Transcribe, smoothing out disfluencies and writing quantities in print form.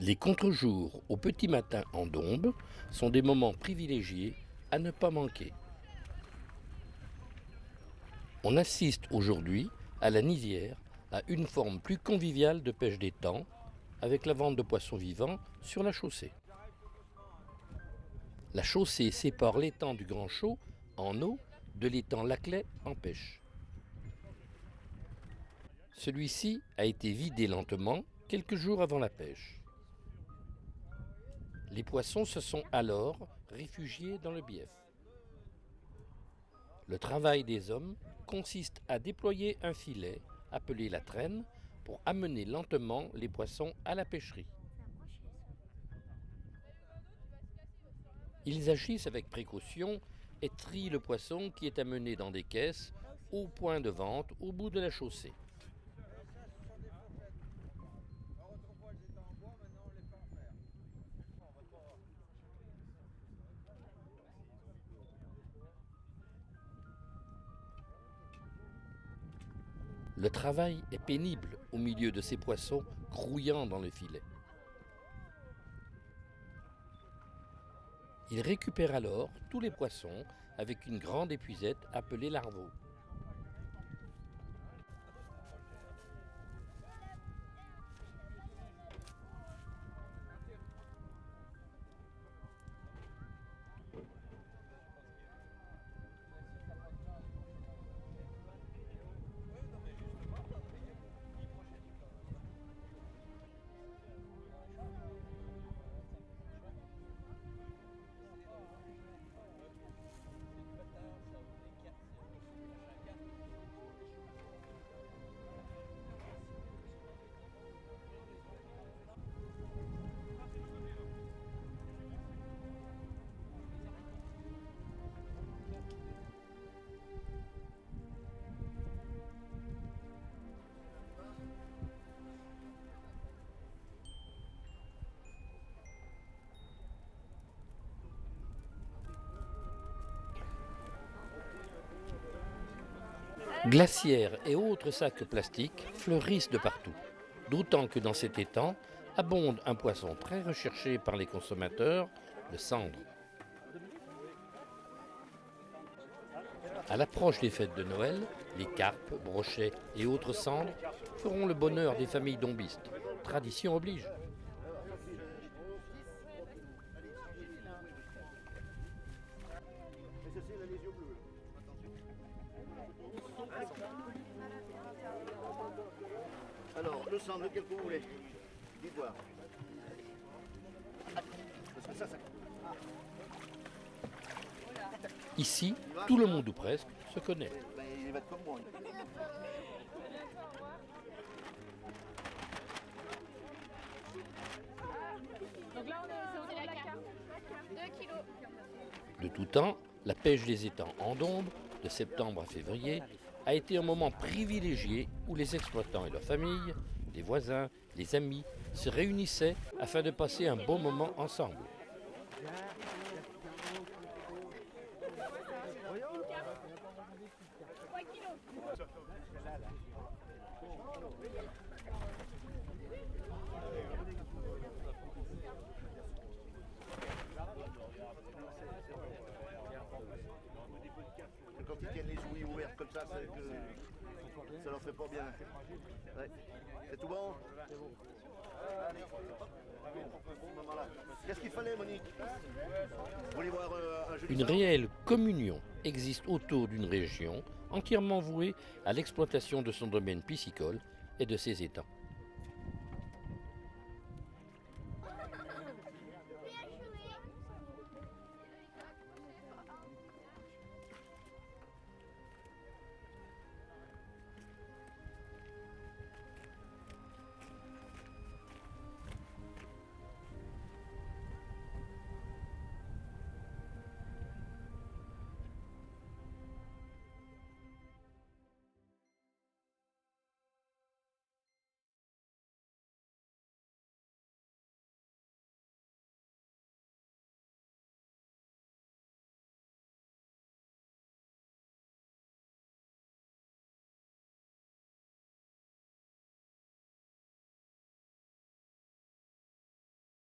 Les contre-jours au petit matin en Dombes sont des moments privilégiés à ne pas manquer. On assiste aujourd'hui à la Nisière, à une forme plus conviviale de pêche d'étang, avec la vente de poissons vivants sur la chaussée. La chaussée sépare l'étang du Grand Chau en eau de l'étang Laclais en pêche. Celui-ci a été vidé lentement quelques jours avant la pêche. Les poissons se sont alors réfugiés dans le bief. Le travail des hommes consiste à déployer un filet, appelé la traîne, pour amener lentement les poissons à la pêcherie. Ils agissent avec précaution et trient le poisson qui est amené dans des caisses au point de vente au bout de la chaussée. Le travail est pénible au milieu de ces poissons grouillant dans le filet. Ils récupèrent alors tous les poissons avec une grande épuisette appelée l'arveau. Glacières et autres sacs plastiques fleurissent de partout, d'autant que dans cet étang abonde un poisson très recherché par les consommateurs, le sandre. À l'approche des fêtes de Noël, les carpes, brochets et autres cendres feront le bonheur des familles dombistes. Tradition oblige. Alors, le sang, lequel vous voulez? Dites-moi. Parce que ça... Ici, tout le monde ou presque se connaît. Ben, il va être comme moi. Donc là, c'est la carte. 2 kilos. De tout temps, la pêche des étangs en Dombes, de septembre à février, a été un moment privilégié où les exploitants et leurs familles, les voisins, les amis, se réunissaient afin de passer un bon moment ensemble. Quand ils tiennent les ouïes ouvertes comme ça, c'est que ça leur fait pas bien. Ouais. C'est tout bon? Allez. Qu'est-ce qu'il fallait, Monique? Vous voulez voir un jeu? Une réelle communion existe autour d'une région entièrement vouée à l'exploitation de son domaine piscicole et de ses étangs.